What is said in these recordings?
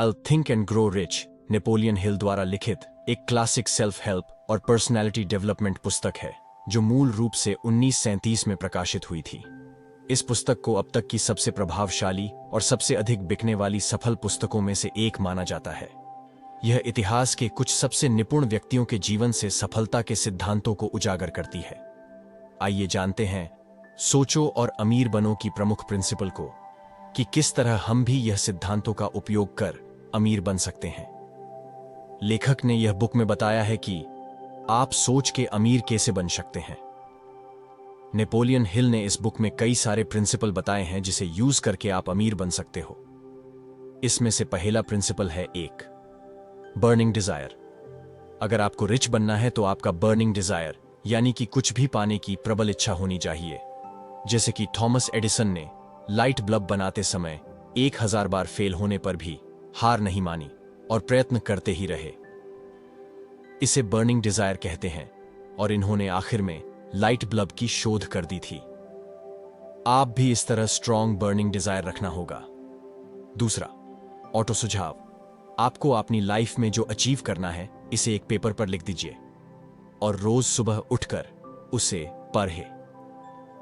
Al think and grow rich Napoleon Hill द्वारा लिखित एक क्लासिक सेल्फ हेल्प और पर्सनैलिटी डेवलपमेंट पुस्तक है जो मूल रूप से 1937 में प्रकाशित हुई थी। इस पुस्तक को अब तक की सबसे प्रभावशाली और सबसे अधिक बिकने वाली सफल पुस्तकों में से एक माना जाता है। यह इतिहास के कुछ सबसे निपुण व्यक्तियों के जीवन से सफलता के सिद्धांतों को उजागर करती है। आइए जानते हैं सोचो और अमीर बनो की प्रमुख प्रिंसिपल को कि किस तरह हम भी यह सिद्धांतों का उपयोग कर अमीर बन सकते हैं। लेखक ने यह बुक में बताया है कि आप सोच के अमीर कैसे बन सकते हैं। नेपोलियन हिल ने इस बुक में कई सारे प्रिंसिपल बताए हैं जिसे यूज करके आप अमीर बन सकते हो। इसमें से पहला प्रिंसिपल है एक बर्निंग डिजायर। अगर आपको रिच बनना है तो आपका बर्निंग डिजायर यानी कि कुछ भी पाने की प्रबल इच्छा होनी चाहिए। जैसे कि थॉमस एडिसन ने लाइट बल्ब बनाते समय 1000 बार फेल होने पर भी हार नहीं मानी और प्रयत्न करते ही रहे। इसे बर्निंग डिजायर कहते हैं और इन्होंने आखिर में लाइट बल्ब की शोध कर दी थी। आप भी इस तरह स्ट्रॉन्ग बर्निंग डिजायर रखना होगा। दूसरा ऑटो सुझाव। आपको अपनी लाइफ में जो अचीव करना है इसे एक पेपर पर लिख दीजिए और रोज सुबह उठकर उसे पढ़े।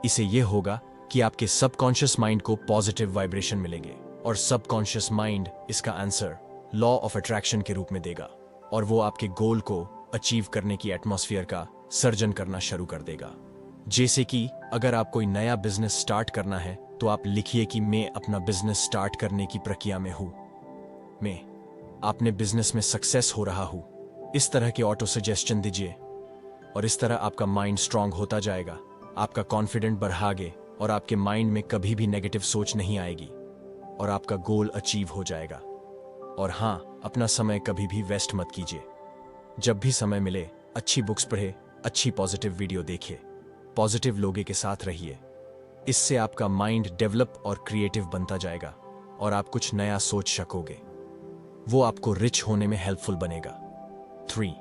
इसे यह होगा कि आपके सबकॉन्शियस माइंड को पॉजिटिव वाइब्रेशन मिलेंगे और सबकॉन्शियस माइंड इसका आंसर लॉ ऑफ अट्रैक्शन के रूप में देगा और वो आपके गोल को अचीव करने की एटमॉस्फेयर का सर्जन करना शुरू कर देगा। जैसे कि अगर आप कोई नया बिजनेस स्टार्ट करना है तो आप लिखिए कि मैं अपना बिजनेस स्टार्ट करने की प्रक्रिया में हूं, मैं अपने बिजनेस में सक्सेस हो रहा हूं। इस तरह के ऑटो सजेशन दीजिए और इस तरह आपका माइंड स्ट्रांग होता जाएगा, आपका कॉन्फिडेंट बढ़ागे और आपके माइंड में कभी भी नेगेटिव सोच नहीं आएगी और आपका गोल अचीव हो जाएगा। और हां, अपना समय कभी भी वेस्ट मत कीजिए। जब भी समय मिले अच्छी बुक्स पढ़े, अच्छी पॉजिटिव वीडियो देखिए, पॉजिटिव लोगों के साथ रहिए। इससे आपका माइंड डेवलप और क्रिएटिव बनता जाएगा और आप कुछ नया सोच सकोगे। वो आपको रिच होने में हेल्पफुल बनेगा। 3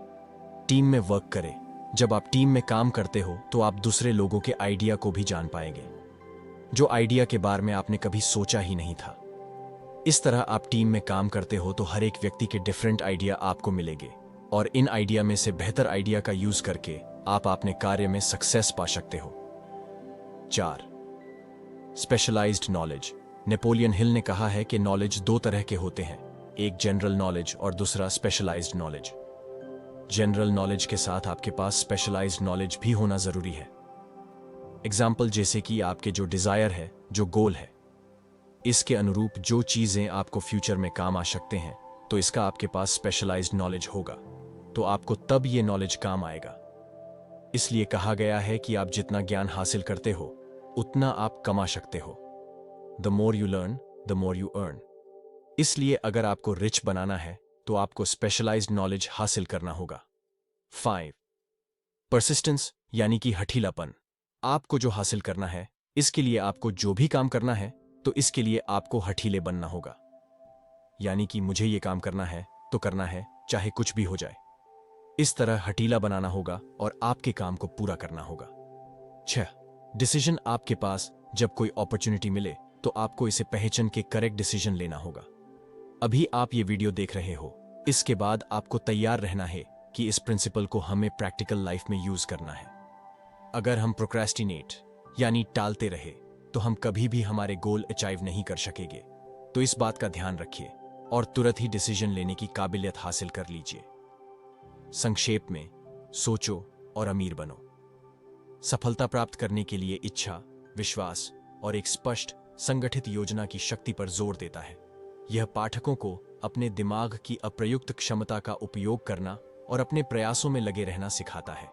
टीम में वर्क करें। जब आप टीम में काम करते हो तो आप दूसरे लोगों के आइडिया को भी जान पाएंगे, जो आइडिया के बारे में आपने कभी सोचा ही नहीं था। इस तरह आप टीम में काम करते हो तो हर एक व्यक्ति के डिफरेंट आइडिया आपको मिलेंगे और इन आइडिया में से बेहतर आइडिया का यूज करके आप अपने कार्य में सक्सेस पा सकते हो। 4 स्पेशलाइज्ड नॉलेज। नेपोलियन हिल ने कहा है कि नॉलेज 2 तरह के होते हैं, एक जनरल नॉलेज और दूसरा स्पेशलाइज्ड नॉलेज। जनरल नॉलेज के साथ आपके पास स्पेशलाइज्ड नॉलेज भी होना जरूरी है। एग्जाम्पल जैसे कि आपके जो डिजायर है, जो गोल है, इसके अनुरूप जो चीजें आपको फ्यूचर में काम आ सकते हैं, तो इसका आपके पास स्पेशलाइज्ड नॉलेज होगा तो आपको तब ये नॉलेज काम आएगा। इसलिए कहा गया है कि आप जितना ज्ञान हासिल करते हो उतना आप कमा सकते हो। The more you learn the more you earn. इसलिए अगर आपको रिच बनाना है तो आपको स्पेशलाइज्ड नॉलेज हासिल करना होगा। 5 परसिस्टेंस यानी कि हठीलापन। आपको जो हासिल करना है, इसके लिए आपको जो भी काम करना है तो इसके लिए आपको हठीले बनना होगा। यानी कि मुझे ये काम करना है तो करना है, चाहे कुछ भी हो जाए। इस तरह हठीला बनाना होगा और आपके काम को पूरा करना होगा। 6 डिसीजन। आपके पास जब कोई अपॉर्चुनिटी मिले तो आपको इसे पहचान के करेक्ट डिसीजन लेना होगा। अभी आप ये वीडियो देख रहे हो, इसके बाद आपको तैयार रहना है कि इस प्रिंसिपल को हमें प्रैक्टिकल लाइफ में यूज करना है। अगर हम प्रोक्रेस्टिनेट यानी टालते रहे तो हम कभी भी हमारे गोल अचीव नहीं कर सकेंगे। तो इस बात का ध्यान रखिए और तुरंत ही डिसीजन लेने की काबिलियत हासिल कर लीजिए। संक्षेप में, सोचो और अमीर बनो। सफलता प्राप्त करने के लिए इच्छा, विश्वास और एक स्पष्ट संगठित योजना की शक्ति पर जोर देता है। यह पाठकों को अपने दिमाग की अप्रयुक्त क्षमता का उपयोग करना और अपने प्रयासों में लगे रहना सिखाता है।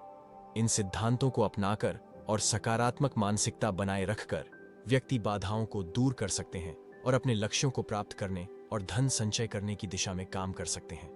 इन सिद्धांतों को अपनाकर और सकारात्मक मानसिकता बनाए रखकर व्यक्ति बाधाओं को दूर कर सकते हैं और अपने लक्ष्यों को प्राप्त करने और धन संचय करने की दिशा में काम कर सकते हैं।